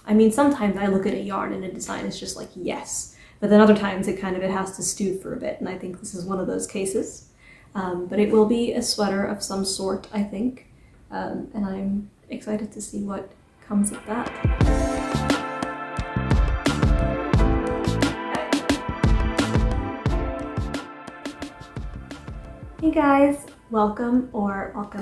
I mean, sometimes I look at a yarn and a design is just like, yes. But then other times it has to stew for a bit, and I think this is one of those cases. But it will be a sweater of some sort, I think. And I'm excited to see what comes of that. Hey guys, welcome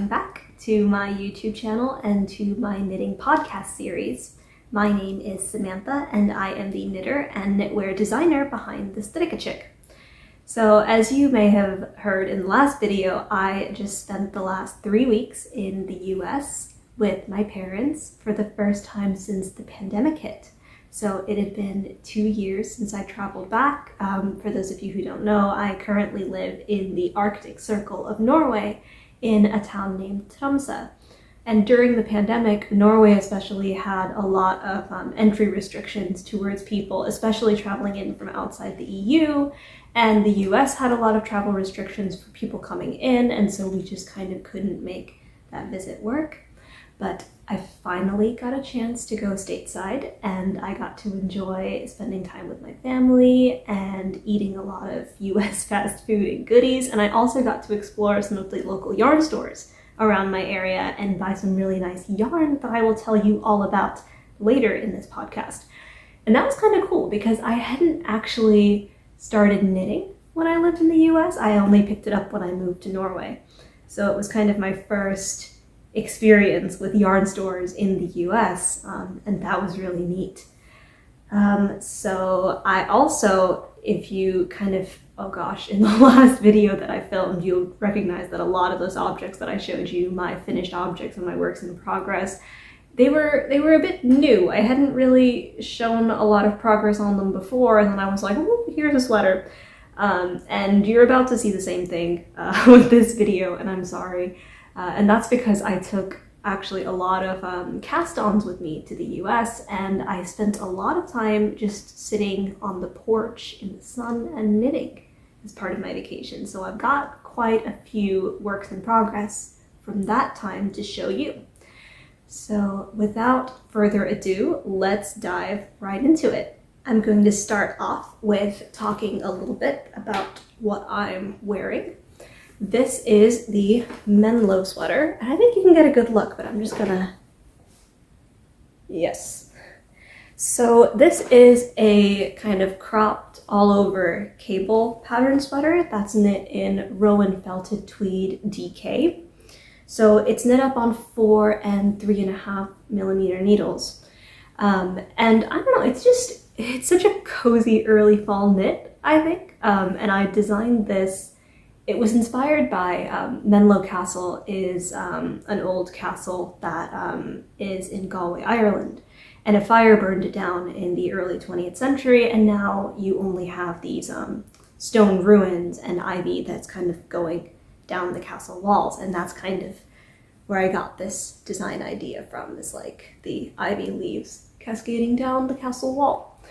back to my YouTube channel and to my knitting podcast series. My name is Samantha and I am the knitter and knitwear designer behind the Strikkechick. So as you may have heard in the last video, I just spent the last 3 weeks in the US with my parents for the first time since the pandemic hit. So it had been 2 years since I traveled back. For those of you who don't know, I currently live in the Arctic Circle of Norway in a town named Tromsø. And during the pandemic, Norway especially had a lot of entry restrictions towards people, especially traveling in from outside the EU. And the US had a lot of travel restrictions for people coming in, and so we just kind of couldn't make that visit work. But I finally got a chance to go stateside, and I got to enjoy spending time with my family and eating a lot of US fast food and goodies. And I also got to explore some of the local yarn stores around my area and buy some really nice yarn that I will tell you all about later in this podcast. And that was kind of cool because I hadn't actually started knitting when I lived in the US. I only picked it up when I moved to Norway. So it was kind of my first experience with yarn stores in the US, and that was really neat. So I also, if you kind of, in the last video that I filmed, you'll recognize that a lot of those objects that I showed you, my finished objects and my works in progress, they were a bit new. I hadn't really shown a lot of progress on them before, and then I was like, oh, here's a sweater. And you're about to see the same thing with this video, and I'm sorry. And that's because I took actually a lot of cast-ons with me to the US, and I spent a lot of time just sitting on the porch in the sun and knitting as part of my vacation. So I've got quite a few works in progress from that time to show you. So without further ado, let's dive right into it. I'm going to start off with talking a little bit about what I'm wearing. This is the Menlo Sweater, and I think you can get a good look, but I'm just gonna... Yes. So this is a kind of cropped all over cable pattern sweater that's knit in Rowan Felted Tweed DK. So it's knit up on 4 and 3.5 millimeter needles. And I don't know, it's such a cozy early fall knit, I think. And I designed this. It was inspired by Menlo Castle is an old castle that is in Galway, Ireland. And a fire burned it down in the early 20th century, and now you only have these stone ruins and ivy that's kind of going down the castle walls. And that's kind of where I got this design idea from, is like the ivy leaves cascading down the castle wall.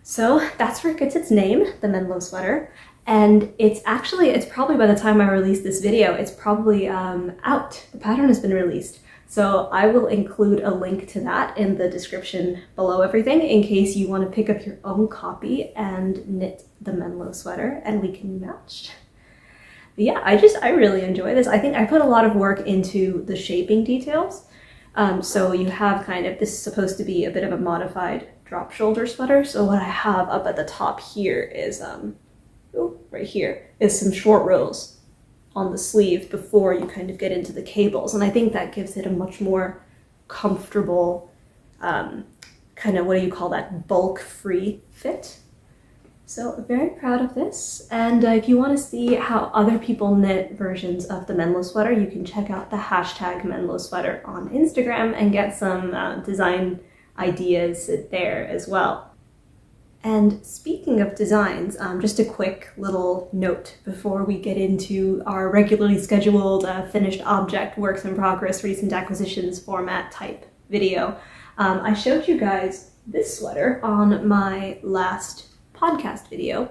So that's where it gets its name, the Menlo Sweater. And it's probably by the time I release this video, it's probably out. The pattern has been released. So I will include a link to that in the description below everything in case you want to pick up your own copy and knit the Menlo Sweater and we can match. But yeah, I really enjoy this. I think I put a lot of work into the shaping details. So you have this is supposed to be a bit of a modified drop shoulder sweater. So what I have up at the top here is, right here is some short rows on the sleeve before you kind of get into the cables. And I think that gives it a much more comfortable, bulk-free fit. So very proud of this. And if you want to see how other people knit versions of the Menlo Sweater, you can check out the hashtag Menlo Sweater on Instagram and get some design ideas there as well. And speaking of designs, just a quick little note before we get into our regularly scheduled finished object, works in progress, recent acquisitions format type video. I showed you guys this sweater on my last podcast video,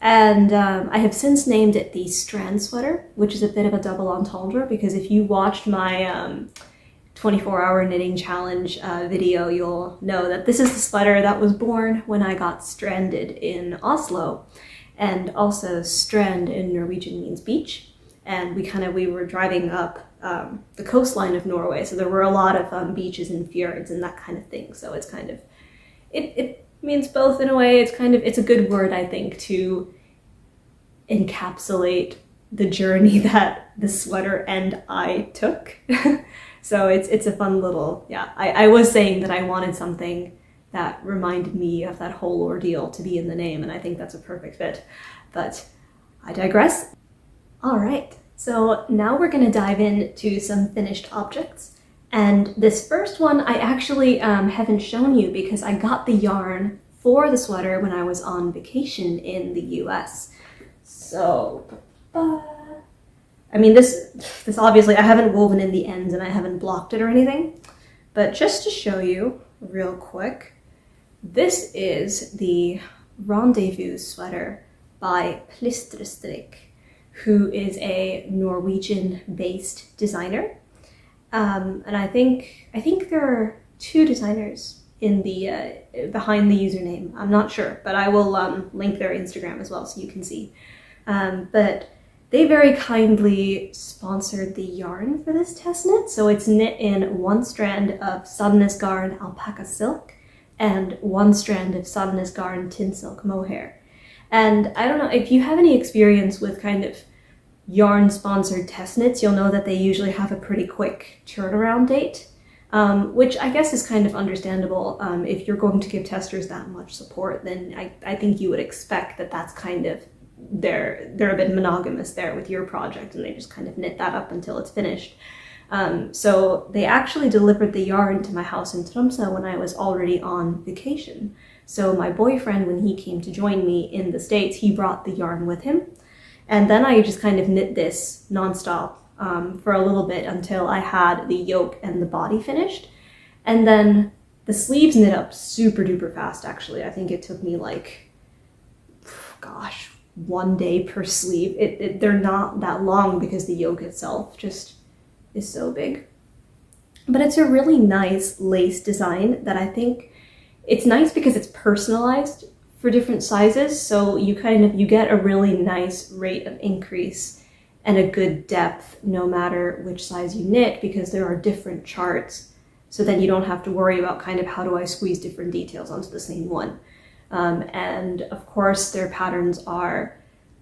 and I have since named it the Strand Sweater, which is a bit of a double entendre because if you watched my 24-hour knitting challenge video, you'll know that this is the sweater that was born when I got stranded in Oslo. And also strand in Norwegian means beach. And we were driving up the coastline of Norway, so there were a lot of beaches and fjords and that kind of thing. So it's kind of, it means both in a way. It's a good word, I think, to encapsulate the journey that the sweater and I took. So it's a fun little, yeah. I was saying that I wanted something that reminded me of that whole ordeal to be in the name, and I think that's a perfect fit. But I digress. All right, so now we're going to dive into some finished objects. And this first one I actually haven't shown you because I got the yarn for the sweater when I was on vacation in the US. So, I mean, this obviously, I haven't woven in the ends and I haven't blocked it or anything, but just to show you real quick, this is the Rendezvous Sweater by Strikkechick, who is a Norwegian-based designer. And I think there are two designers in the behind the username. I'm not sure, but I will link their Instagram as well so you can see. But they very kindly sponsored the yarn for this test knit. So it's knit in one strand of Sandnes Garn alpaca silk and one strand of Sandnes Garn tin silk mohair. And I don't know, if you have any experience with kind of yarn sponsored test knits, you'll know that they usually have a pretty quick turnaround date, which I guess is kind of understandable. If you're going to give testers that much support, then I think you would expect that that's kind of, they're a bit monogamous there with your project and they just kind of knit that up until it's finished. So they actually delivered the yarn to my house in Tromsø when I was already on vacation. So my boyfriend, when he came to join me in the States, he brought the yarn with him. And then I just kind of knit this nonstop for a little bit until I had the yoke and the body finished. And then the sleeves knit up super duper fast, actually. I think it took me like, gosh, 1 day per sleeve. They're not that long because the yoke itself just is so big. But it's a really nice lace design that I think it's nice because it's personalized for different sizes. So you get a really nice rate of increase and a good depth no matter which size you knit, because there are different charts. So then you don't have to worry about kind of how do I squeeze different details onto the same one. And of course their patterns are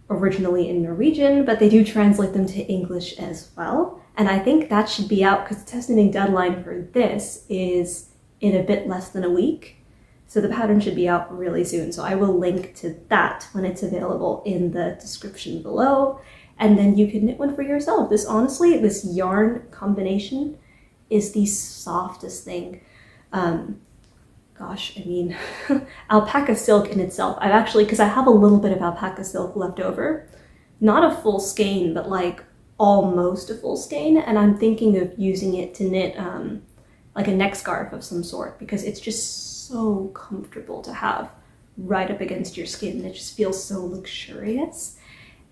originally in Norwegian, but they do translate them to English as well. And I think that should be out because the test knitting deadline for this is in a bit less than a week. So the pattern should be out really soon. So I will link to that when it's available in the description below. And then you can knit one for yourself. Honestly, this yarn combination is the softest thing. Gosh, I mean, alpaca silk in itself, I've actually, because I have a little bit of alpaca silk left over, not a full skein, but like almost a full skein, and I'm thinking of using it to knit like a neck scarf of some sort, because it's just so comfortable to have right up against your skin. It just feels so luxurious.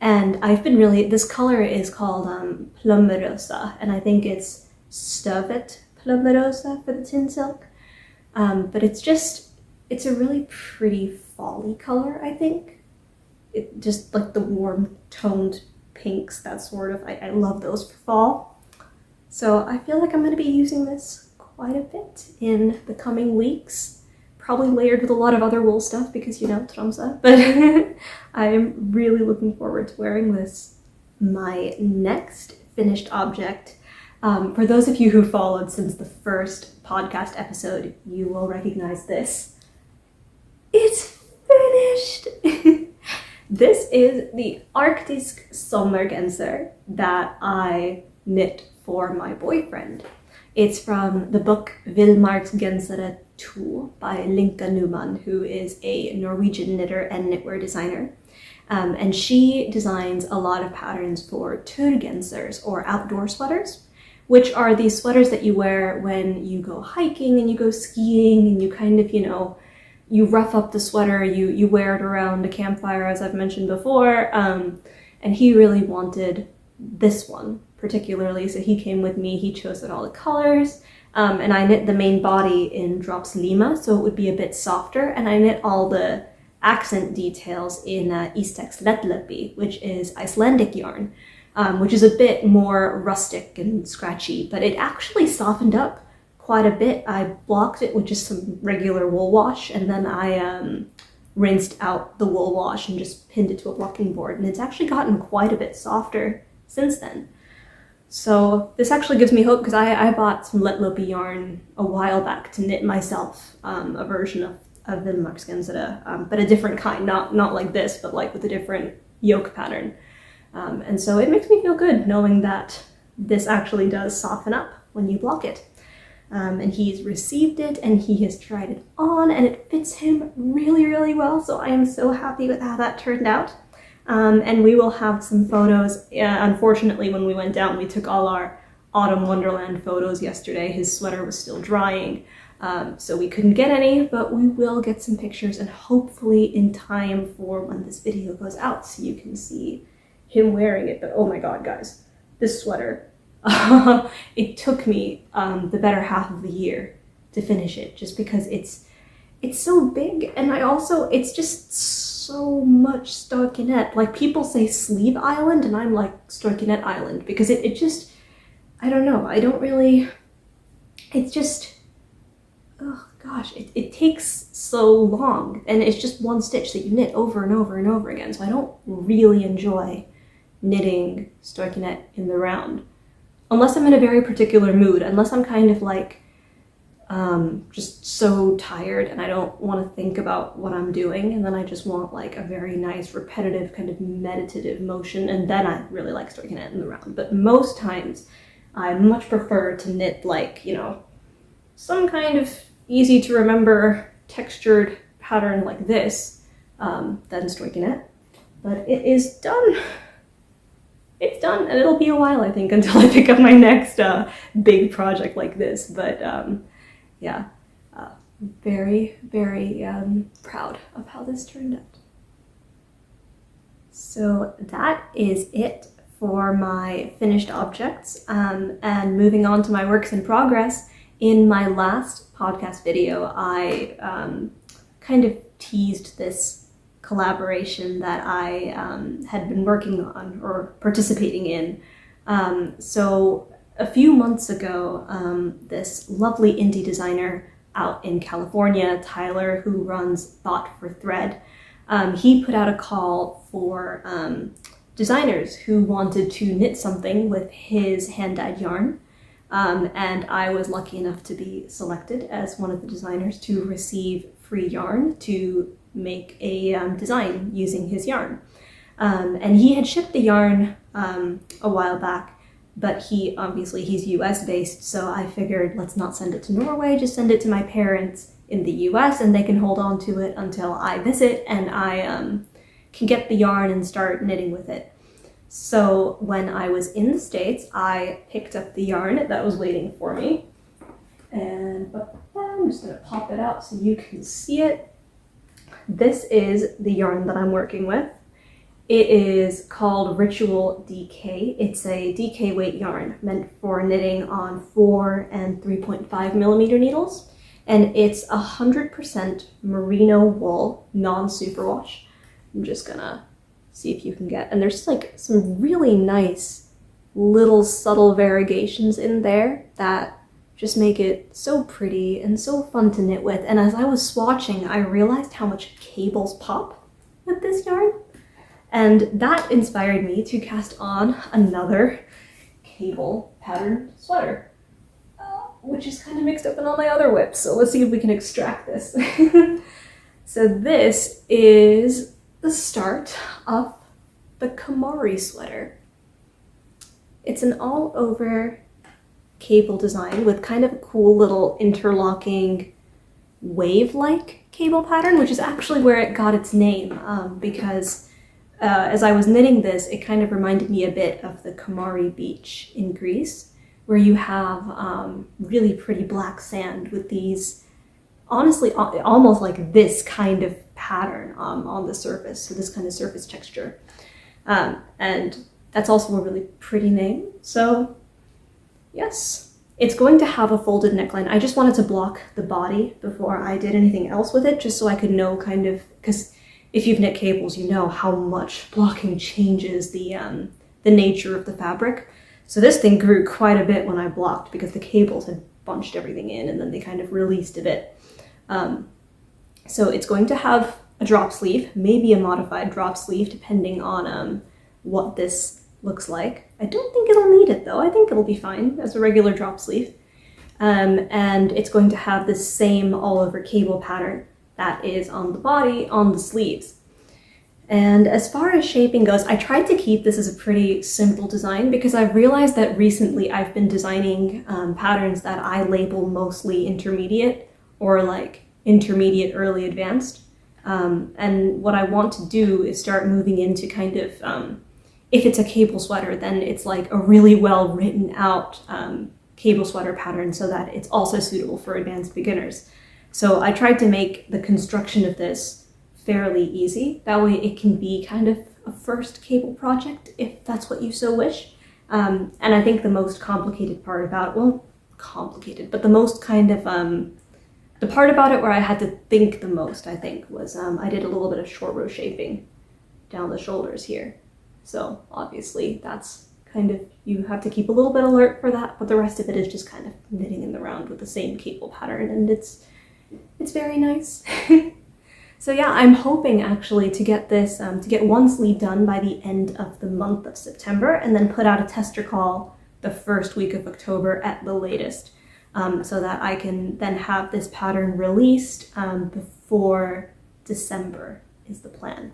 And I've been really, this color is called Plummerosa, and I think it's Stövet Plummerosa for the tin silk. But it's a really pretty fall-y color, I think. It just like the warm toned pinks, that sort of, I love those for fall. So I feel like I'm going to be using this quite a bit in the coming weeks. Probably layered with a lot of other wool stuff because, you know, Tromsø. But I'm really looking forward to wearing this. My next finished object, for those of you who followed since the first podcast episode, you will recognize this. It's finished! This is the Arctis sommergenser that I knit for my boyfriend. It's from the book Vildmarksgensere 2 by Linka Newman, who is a Norwegian knitter and knitwear designer. And she designs a lot of patterns for turgensers, or outdoor sweaters, which are these sweaters that you wear when you go hiking and you go skiing and you kind of, you know, you rough up the sweater, you wear it around a campfire, as I've mentioned before. And he really wanted this one particularly, so he came with me. He chose all the colors. And I knit the main body in drops Lima, so it would be a bit softer, and I knit all the accent details in Istex Letlepi, which is Icelandic yarn, which is a bit more rustic and scratchy, but it actually softened up quite a bit. I blocked it with just some regular wool wash, and then I rinsed out the wool wash and just pinned it to a blocking board, and it's actually gotten quite a bit softer since then. So this actually gives me hope, because I bought some Letlopi yarn a while back to knit myself a version of Vildmarksgensere, but a different kind, not like this, but like with a different yoke pattern. And so it makes me feel good knowing that this actually does soften up when you block it. And he's received it and he has tried it on, and it fits him really, really well. So I am so happy with how that turned out. And we will have some photos. Unfortunately, when we went down, we took all our Autumn Wonderland photos yesterday. His sweater was still drying, so we couldn't get any, but we will get some pictures, and hopefully in time for when this video goes out so you can see him wearing it. But oh my god, guys, this sweater, it took me the better half of the year to finish it, just because it's so big, and it's just so much stockinette. Like, people say sleeve island, and I'm like stockinette island, because it just, I don't know, I don't really, it's just, oh gosh, it takes so long, and it's just one stitch that you knit over and over and over again, so I don't really enjoy knitting stockinette in the round, unless I'm in a very particular mood, unless I'm kind of like just so tired and I don't want to think about what I'm doing, and then I just want like a very nice repetitive kind of meditative motion, and then I really like stockinette in the round. But most times I much prefer to knit like, you know, some kind of easy to remember textured pattern like this than stockinette. But it is done. It's done, and it'll be a while, I think, until I pick up my next big project like this. But yeah, very, very proud of how this turned out. So that is it for my finished objects, and moving on to my works in progress. In my last podcast video, I kind of teased this collaboration that I had been working on or participating in. So a few months ago, this lovely indie designer out in California, Tyler, who runs Thought for Thread, he put out a call for designers who wanted to knit something with his hand-dyed yarn. And I was lucky enough to be selected as one of the designers to receive free yarn to make a design using his yarn. And he had shipped the yarn a while back, but he's US based, so I figured let's not send it to Norway, just send it to my parents in the US, and they can hold on to it until I visit and I can get the yarn and start knitting with it. So when I was in the States, I picked up the yarn that was waiting for me, and I'm just gonna pop it out so you can see it. This is the yarn that I'm working with. It is called Ritual DK. It's a DK weight yarn meant for knitting on 4 and 3.5 millimeter needles. And it's 100% merino wool, non-superwash. I'm just gonna see if you can get, and there's like some really nice little subtle variegations in there that just make it so pretty and so fun to knit with. And as I was swatching, I realized how much cables pop with this yarn. And that inspired me to cast on another cable pattern sweater, which is kind of mixed up in all my other whips. So let's see if we can extract this. So this is the start of the Kamari Sweater. It's an all-over cable design with kind of a cool little interlocking wave-like cable pattern, which is actually where it got its name, because as I was knitting this, it kind of reminded me a bit of the Kamari beach in Greece, where you have really pretty black sand with these, honestly, almost like this kind of pattern on the surface, so this kind of surface texture. And that's also a really pretty name. So yes, It's going to have a folded neckline. I just wanted to block the body before I did anything else with it, just so I could know kind of, because if you've knit cables, you know how much blocking changes the nature of the fabric. So this thing grew quite a bit when I blocked because the cables had bunched everything in and then they kind of released a bit. So it's going to have a drop sleeve, maybe a modified drop sleeve, depending on what this looks like. I don't think it'll need it though. I think it'll be fine as a regular drop sleeve. And it's going to have the same all over cable pattern that is on the body, on the sleeves. And as far as shaping goes, I tried to keep this as a pretty simple design because I've realized that recently I've been designing patterns that I label mostly intermediate or like intermediate early advanced. And what I want to do is start moving into kind of, if it's a cable sweater, then it's like a really well written out cable sweater pattern so that it's also suitable for advanced beginners. So I tried to make the construction of this fairly easy. That way it can be kind of a first cable project if that's what you so wish. And I think the most complicated part about it, well, complicated, but the most kind of, the part about it where I had to think the most, I think, was I did a little bit of short row shaping down the shoulders here. So obviously that's kind of, you have to keep a little bit alert for that, but the rest of it is just kind of knitting in the round with the same cable pattern, and it's very nice. So yeah, I'm hoping actually to get this, to get one sleeve done by the end of the month of September and then put out a tester call the first week of October at the latest, so that I can then have this pattern released before December is the plan.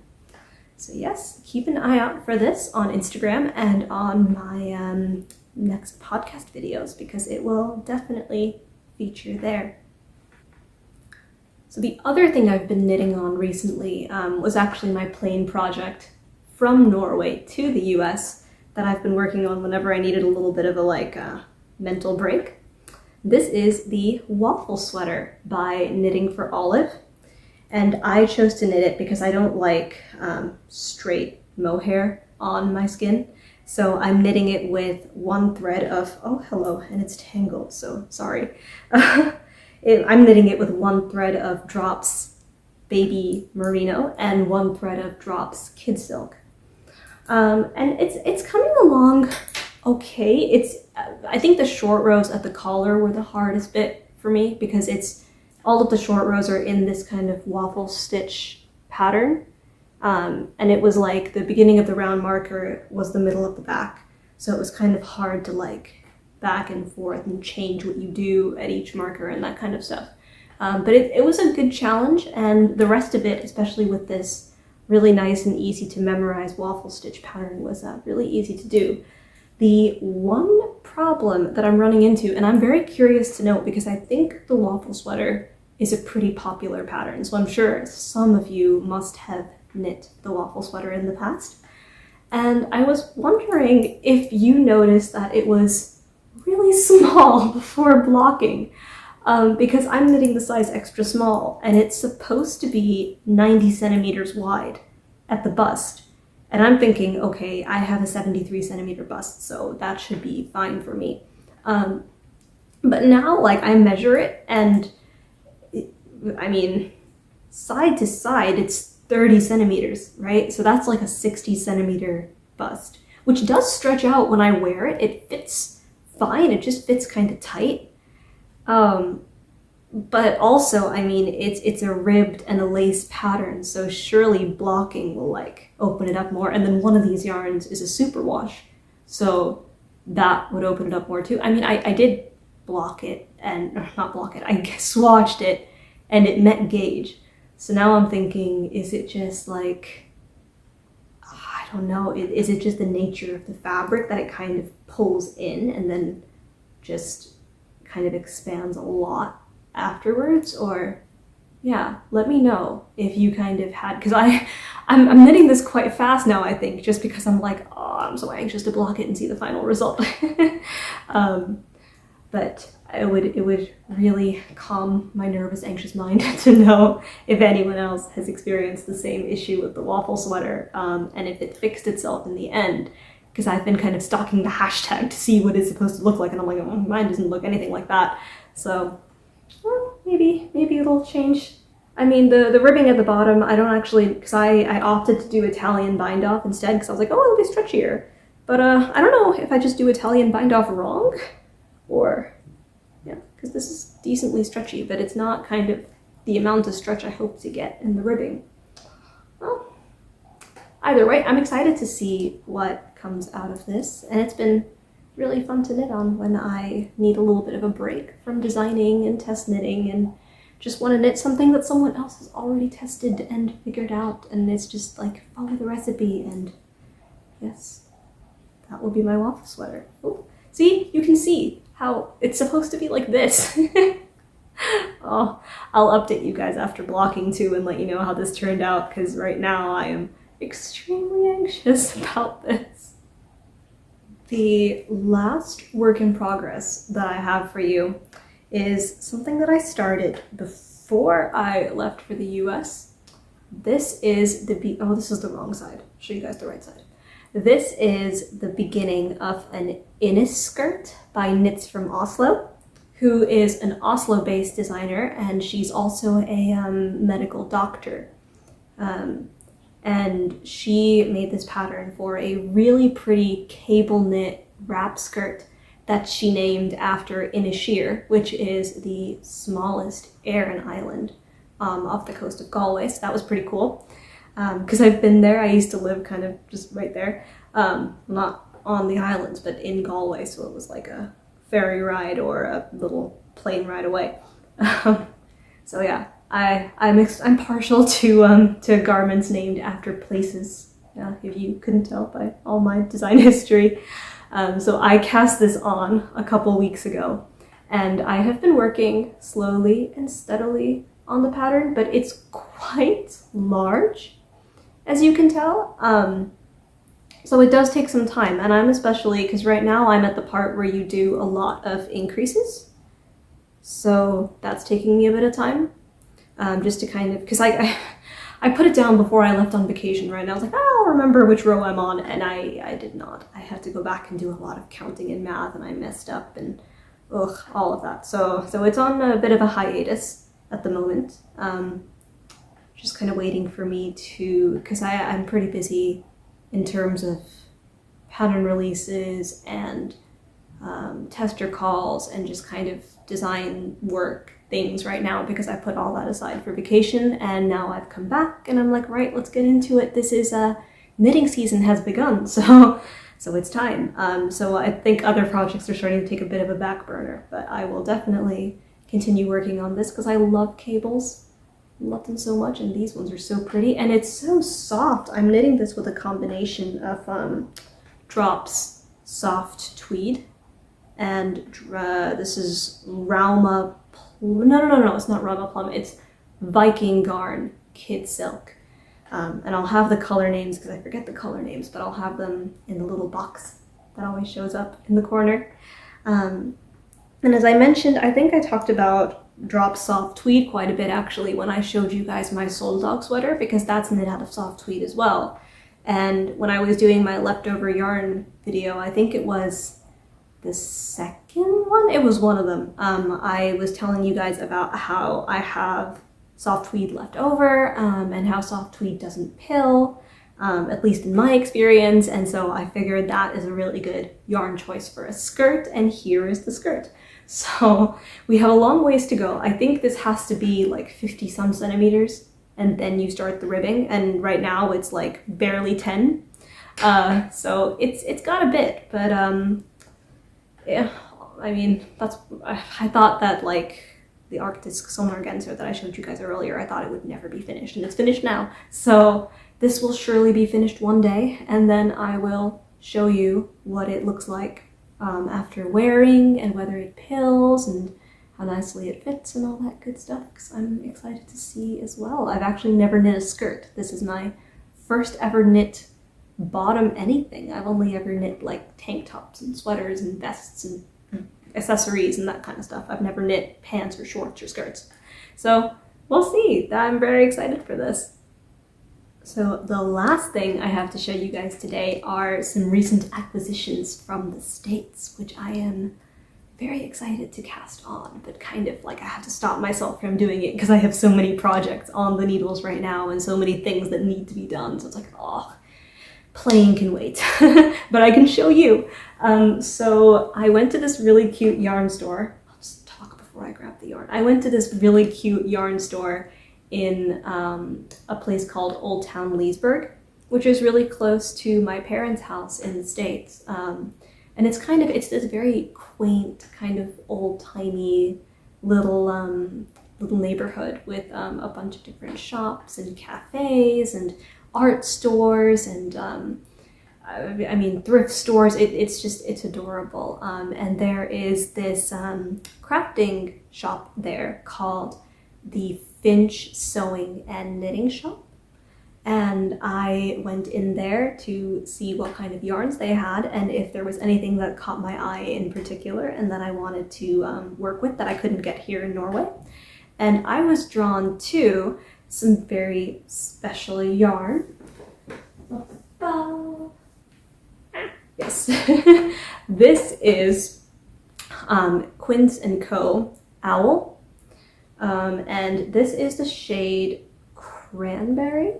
So yes, keep an eye out for this on Instagram and on my next podcast videos because it will definitely feature there. So the other thing I've been knitting on recently was actually my plane project from Norway to the US that I've been working on whenever I needed a little bit of a mental break. This is the Waffle Sweater by Knitting for Olive. And I chose to knit it because I don't like straight mohair on my skin. So I'm knitting it with one thread of, oh hello, and it's tangled, so sorry. I'm knitting it with one thread of Drops Baby Merino and one thread of Drops Kid Silk. And it's coming along okay. I think the short rows at the collar were the hardest bit for me because all of the short rows are in this kind of waffle stitch pattern. And it was like the beginning of the round marker was the middle of the back. So it was kind of hard to like back and forth and change what you do at each marker and that kind of stuff. But it was a good challenge, and the rest of it, especially with this really nice and easy to memorize waffle stitch pattern, was really easy to do. The one problem that I'm running into, and I'm very curious to know because I think the waffle sweater is a pretty popular pattern, so I'm sure some of you must have knit the waffle sweater in the past. And I was wondering if you noticed that it was really small before blocking, because I'm knitting the size extra small and it's supposed to be 90 centimeters wide at the bust. And I'm thinking, okay, I have a 73 centimeter bust, so that should be fine for me. But now, like, I measure it and I mean, side to side, it's 30 centimeters, right? So that's like a 60 centimeter bust, which does stretch out when I wear it. It fits fine, it just fits kind of tight. But also, I mean, it's a ribbed and a lace pattern, so surely blocking will like open it up more. And then one of these yarns is a superwash, so that would open it up more too. I mean, I did block it, and or not block it, I swatched it, and it met gauge. So now I'm thinking, is it just like, I don't know, is it just the nature of the fabric that it kind of pulls in and then just kind of expands a lot afterwards? Or yeah, let me know if you kind of had, because I'm knitting this quite fast now, I think, just because I'm like, oh, I'm so anxious to block it and see the final result. But it would really calm my nervous, anxious mind to know if anyone else has experienced the same issue with the waffle sweater, and if it fixed itself in the end. because I've been kind of stalking the hashtag to see what it's supposed to look like, and I'm like, oh, mine doesn't look anything like that. So, well, maybe it'll change. I mean, the ribbing at the bottom, I don't actually, because I opted to do Italian bind off instead, because I was like, oh, it'll be stretchier. But I don't know if I just do Italian bind off wrong, or, yeah, because this is decently stretchy, but it's not kind of the amount of stretch I hope to get in the ribbing. Well, either way, I'm excited to see what comes out of this, and it's been really fun to knit on when I need a little bit of a break from designing and test knitting and just want to knit something that someone else has already tested and figured out, and it's just like follow the recipe, and yes, that will be my waffle sweater. Oh, see, you can see how it's supposed to be like this. Oh, I'll update you guys after blocking too and let you know how this turned out, because right now I am extremely anxious about this. The last work in progress that I have for you is something that I started before I left for the US. This is oh, this is the wrong side. I'll show you guys the right side. This is the beginning of an Innis Skirt by Knits from Oslo, who is an Oslo-based designer, and she's also a medical doctor. And she made this pattern for a really pretty cable knit wrap skirt that she named after Inisheer, which is the smallest Aran island off the coast of Galway. So that was pretty cool. Because I've been there. I used to live kind of just right there. Not on the islands, but in Galway. So it was like a ferry ride or a little plane ride away. So yeah, I'm partial to garments named after places. Yeah, if you couldn't tell by all my design history. So I cast this on a couple weeks ago, and I have been working slowly and steadily on the pattern, but it's quite large, as you can tell. So it does take some time, and I'm especially, because right now I'm at the part where you do a lot of increases. So that's taking me a bit of time, just to kind of, because I put it down before I left on vacation, right? And I was like, oh, I'll remember which row I'm on, and I did not. I had to go back and do a lot of counting and math, and I messed up, and ugh, all of that. So it's on a bit of a hiatus at the moment. Just kind of waiting for me to, because I'm pretty busy in terms of pattern releases and tester calls and just kind of design work things right now, because I put all that aside for vacation, and now I've come back and I'm like, right, let's get into it. This is knitting season has begun, so it's time. So I think other projects are starting to take a bit of a back burner, but I will definitely continue working on this because I love cables. Love them so much, and these ones are so pretty, and it's so soft. I'm knitting this with a combination of Drops soft tweed, and this is Rauma. No, it's not Rauma Plum. It's Viking Garn Kid Silk, and I'll have the color names because I forget the color names, but I'll have them in the little box that always shows up in the corner. And as I mentioned, I think I talked about Drop soft tweed quite a bit actually when I showed you guys my Soul Dog sweater, because that's knit out of soft tweed as well. And when I was doing my leftover yarn video, I think it was the second one, it was one of them, I was telling you guys about how I have soft tweed left over, and how soft tweed doesn't pill, at least in my experience, and so I figured that is a really good yarn choice for a skirt, and here is the skirt. So we have a long ways to go. I think this has to be like 50 some centimeters, and then you start the ribbing, and right now it's like barely 10. So it's got a bit, but yeah, I mean, I thought that like the Arctis Sonargenser that I showed you guys earlier, I thought it would never be finished, and it's finished now. So this will surely be finished one day, and then I will show you what it looks like after wearing, and whether it pills and how nicely it fits and all that good stuff, because I'm excited to see as well. I've actually never knit a skirt. This is my first ever knit bottom anything. I've only ever knit like tank tops and sweaters and vests and accessories and that kind of stuff. I've never knit pants or shorts or skirts. So we'll see. I'm very excited for this. So the last thing I have to show you guys today are some recent acquisitions from the States, which I am very excited to cast on, but kind of like I have to stop myself from doing it because I have so many projects on the needles right now and so many things that need to be done. So it's like, oh, playing can wait, but I can show you. So I went to this really cute yarn store. I'll just talk before I grab the yarn. I went to this really cute yarn store in a place called Old Town Leesburg, which is really close to my parents' house in the States. And it's this very quaint, kind of old-timey little neighborhood with a bunch of different shops and cafes and art stores and I mean thrift stores. It's adorable. And there is this crafting shop there called the Finch Sewing and Knitting Shop, and I went in there to see what kind of yarns they had and if there was anything that caught my eye in particular and that I wanted to work with that I couldn't get here in Norway. And I was drawn to some very special yarn. Yes. This is Quince&Co Owl. And this is the shade Cranberry.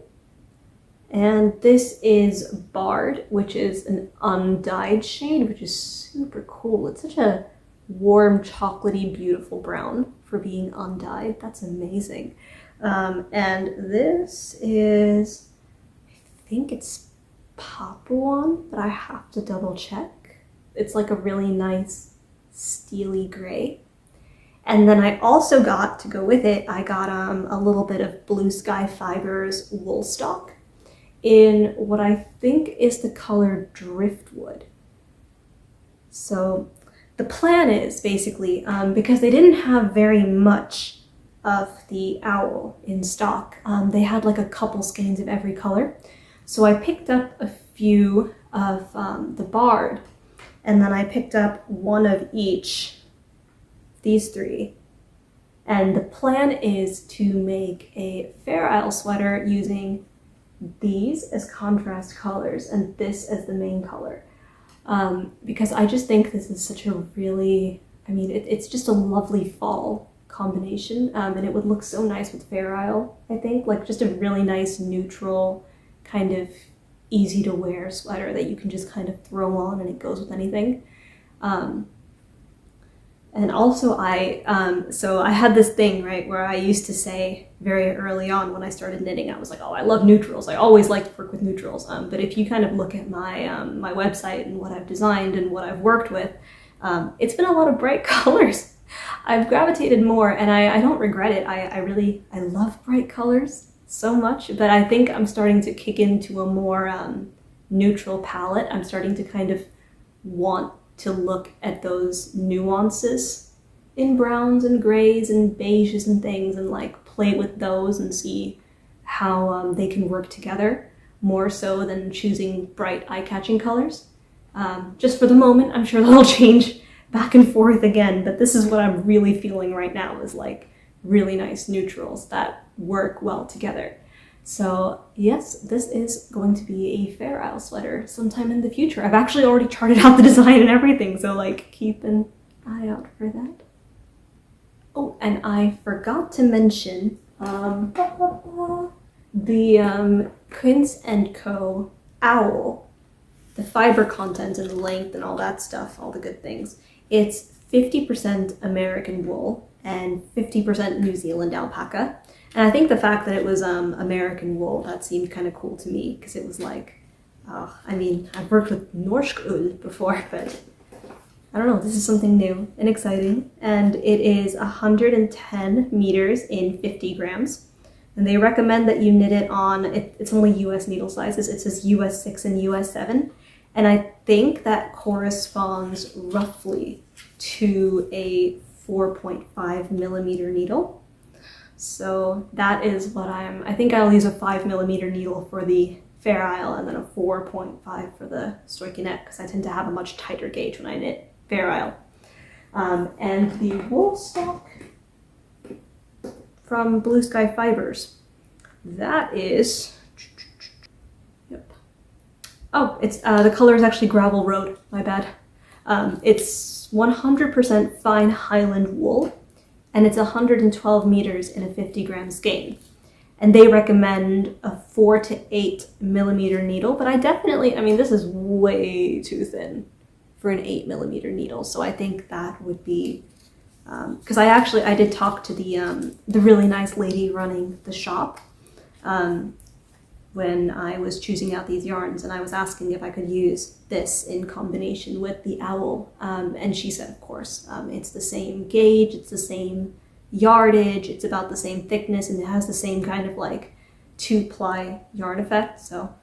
And this is Barred, which is an undyed shade, which is super cool. It's such a warm, chocolatey, beautiful brown for being undyed. That's amazing. And this is, I think it's Papuan, but I have to double check. It's like a really nice steely gray. And then I also got, to go with it, I got a little bit of Blue Sky Fibers wool stock in what I think is the color Driftwood. So the plan is basically, because they didn't have very much of the owl in stock, they had like a couple skeins of every color. So I picked up a few of the Barred, and then I picked up one of each, these three. And the plan is to make a Fair Isle sweater using these as contrast colors and this as the main color. Because I just think this is such a really, I mean, it's just a lovely fall combination, and it would look so nice with Fair Isle, I think. Like just a really nice neutral, kind of easy to wear sweater that you can just kind of throw on and it goes with anything. And also so I had this thing, right, where I used to say very early on when I started knitting, I was like, oh, I love neutrals. I always like to work with neutrals. But if you kind of look at my my website and what I've designed and what I've worked with, it's been a lot of bright colors. I've gravitated more, and I don't regret it. I love bright colors so much, but I think I'm starting to kick into a more neutral palette. I'm starting to kind of want to look at those nuances in browns and grays and beiges and things and like play with those and see how they can work together more so than choosing bright eye-catching colors. Just for the moment, I'm sure that'll change back and forth again, but this is what I'm really feeling right now, is like really nice neutrals that work well together. So yes, this is going to be a Fair Isle sweater sometime in the future. I've actually already charted out the design and everything, so like keep an eye out for that. Oh, and I forgot to mention the Quince&Co Owl, the fiber content and the length and all that stuff, all the good things. It's 50% American wool and 50% New Zealand alpaca. And I think the fact that it was American wool, that seemed kind of cool to me, because it was like, I mean, I've worked with Norsk ull before, but I don't know, this is something new and exciting. And it is 110 meters in 50 grams. And they recommend that you knit it on, it's only US needle sizes, it says US 6 and US 7. And I think that corresponds roughly to a 4.5 millimeter needle. So that is what I think I'll use a 5 millimeter needle for the Fair Isle and then a 4.5 for the Strikkechick, because I tend to have a much tighter gauge when I knit Fair Isle. And the wool stock from Blue Sky Fibers, that is Oh, it's the color is actually Gravel Road, my bad. It's 100% fine Highland wool, and it's 112 meters in a 50 gram skein. And they recommend a 4 to 8 millimeter needle, but I mean, this is way too thin for an 8 millimeter needle. So I think that would be, because I did talk to the really nice lady running the shop when I was choosing out these yarns, and I was asking if I could use this in combination with the owl. And she said, of course, it's the same gauge, it's the same yardage, it's about the same thickness, and it has the same kind of like 2-ply yarn effect, so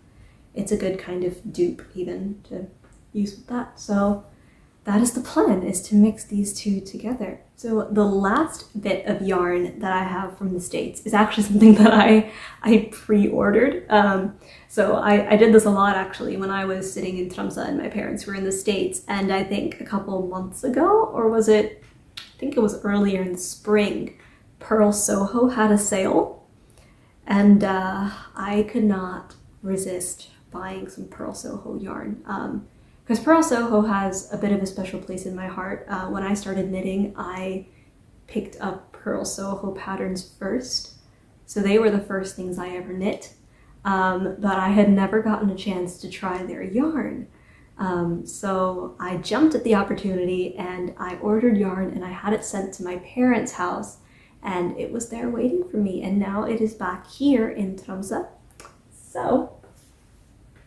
it's a good kind of dupe even to use with that. So that is the plan, is to mix these two together. So the last bit of yarn that I have from the States is actually something that I pre-ordered. So I did this a lot actually when I was sitting in Tromsø and my parents were in the States, and I think a couple months ago, or was it, I think it was earlier in the spring, Purl Soho had a sale, and I could not resist buying some Purl Soho yarn. Because Purl Soho has a bit of a special place in my heart. When I started knitting, I picked up Purl Soho patterns first. So they were the first things I ever knit. But I had never gotten a chance to try their yarn. So I jumped at the opportunity and I ordered yarn, and I had it sent to my parents' house, and it was there waiting for me. And now it is back here in Tromsø. So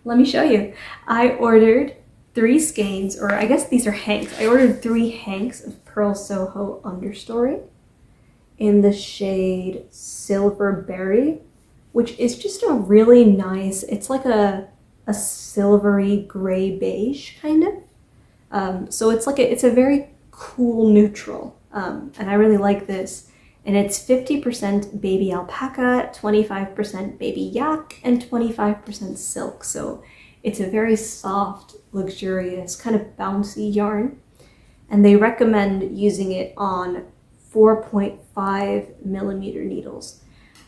let me show you. I ordered 3 skeins, or I guess these are hanks. I ordered 3 hanks of Purl Soho understory in the shade Silver Berry, which is just a really nice, it's like a silvery gray beige kind of. So it's like it's a very cool neutral, and I really like this. And it's 50% baby alpaca, 25% baby yak, and 25% silk. So it's a very soft, luxurious, kind of bouncy yarn. And they recommend using it on 4.5 millimeter needles.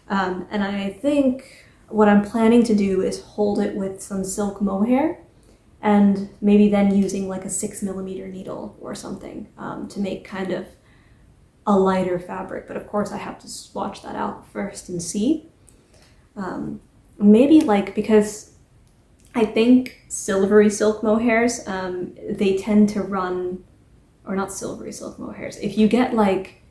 And I think what I'm planning to do is hold it with some silk mohair, and maybe then using like a 6 millimeter needle or something to make kind of a lighter fabric. But of course I have to swatch that out first and see. Maybe like, because I think silvery silk mohairs, they tend to run, or not silvery silk mohairs, if you get like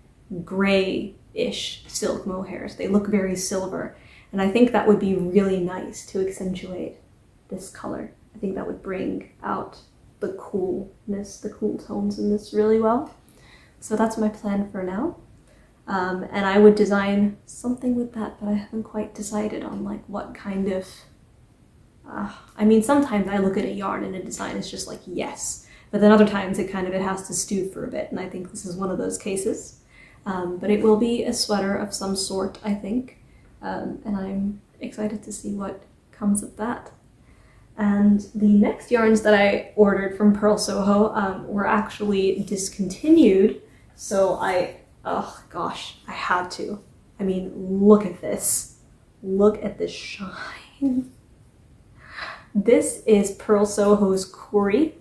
gray-ish silk mohairs, they look very silver. And I think that would be really nice to accentuate this color. I think that would bring out the coolness, the cool tones in this really well. So that's my plan for now. And I would design something with that, but I haven't quite decided on like what kind of, I mean, sometimes I look at a yarn and a design is just like, yes. But then other times it has to stew for a bit, and I think this is one of those cases. But it will be a sweater of some sort, I think. And I'm excited to see what comes of that. And the next yarns that I ordered from Purl Soho were actually discontinued. So oh gosh, I had to. I mean, look at this. Look at this shine. This is Purl Soho's Kori.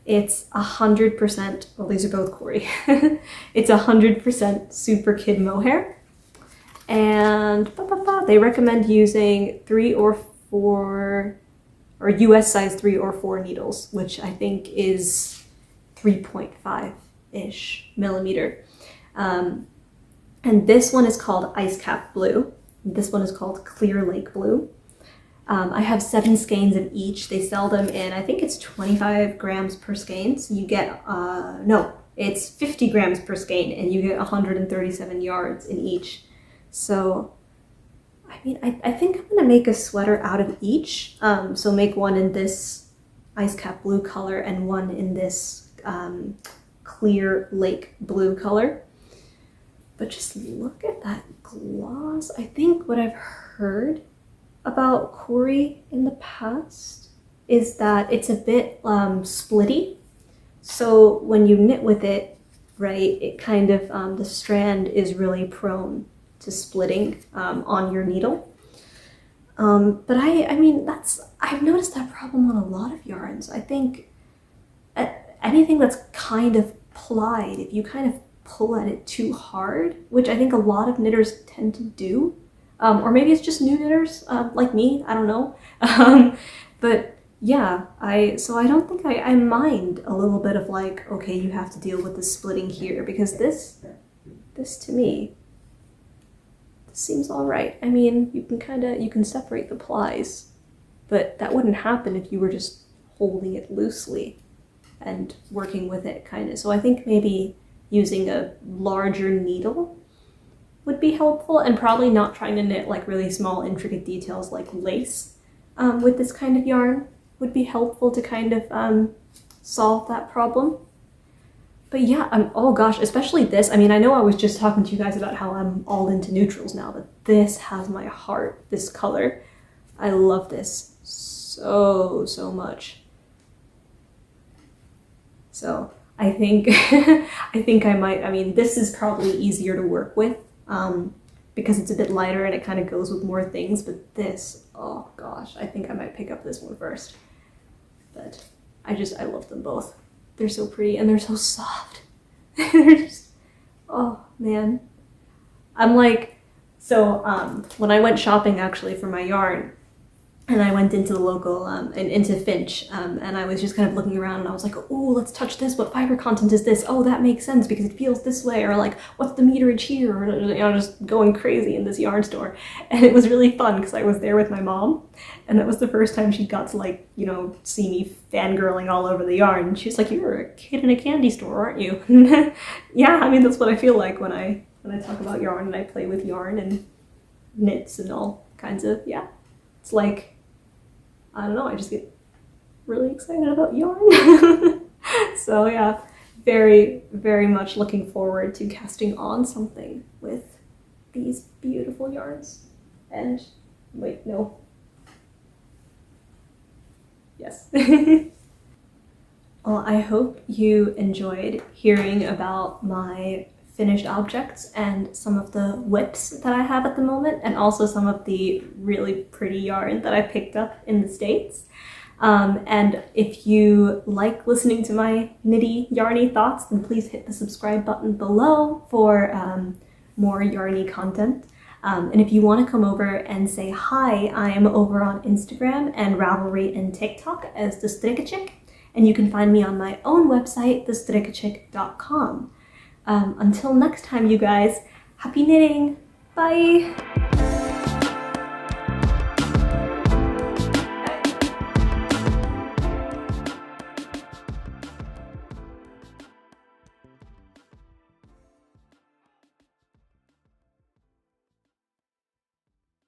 It's 100%, well, these are both Kori. It's 100% Super Kid mohair. And they recommend using 3 or 4, or US size 3 or 4 needles, which I think is 3.5-ish millimeter. And this one is called Ice Cap Blue. This one is called Clear Lake Blue. I have 7 skeins of each. They sell them in, I think it's 25 grams per skein. So you get, no, it's 50 grams per skein, and you get 137 yards in each. So, I mean, I think I'm gonna make a sweater out of each. So make one in this Ice Cap Blue color and one in this Clear Lake Blue color. But just look at that gloss. I think what I've heard about Kori in the past is that it's a bit splitty. So when you knit with it, right, it kind of, the strand is really prone to splitting on your needle. But I mean, I've noticed that problem on a lot of yarns. I think anything that's kind of plied, if you kind of pull at it too hard, which I think a lot of knitters tend to do, or maybe it's just new knitters like me, I don't know. But yeah, so I don't think I mind a little bit of like, okay, you have to deal with the splitting here, because this to me, this seems all right. I mean, you can separate the plies, but that wouldn't happen if you were just holding it loosely and working with it kind of. So I think maybe using a larger needle would be helpful, and probably not trying to knit like really small intricate details like lace with this kind of yarn would be helpful to kind of solve that problem. But yeah, oh gosh, especially this. I mean, I know I was just talking to you guys about how I'm all into neutrals now, but this has my heart, this color. I love this so much. So I think I mean, this is probably easier to work with because it's a bit lighter and it kind of goes with more things, but this, oh gosh, I think I might pick up this one first. But I love them both. They're so pretty and they're so soft. They're just, oh man. I'm like, so when I went shopping actually for my yarn, and I went into the local, and into Finch, and I was just kind of looking around and I was like, oh, let's touch this. What fiber content is this? Oh, that makes sense because it feels this way. Or like, what's the meterage here? Or, you know, just going crazy in this yarn store. And it was really fun because I was there with my mom. And that was the first time she got to like, you know, see me fangirling all over the yarn. And she was like, you're a kid in a candy store, aren't you? Yeah, I mean, that's what I feel like when I talk about yarn and I play with yarn and knits and all kinds of, yeah. It's like, I don't know, I just get really excited about yarn. So yeah, very much looking forward to casting on something with these beautiful yarns. And wait, no. Yes. Well, I hope you enjoyed hearing about my finished objects and some of the whips that I have at the moment, and also some of the really pretty yarn that I picked up in the States. And if you like listening to my knitty, yarny thoughts, then please hit the subscribe button below for more yarny content. And if you want to come over and say hi, I am over on Instagram and Ravelry and TikTok as the Strikkechick, and you can find me on my own website, thestrikkechick.com. Until next time, you guys, happy knitting! Bye!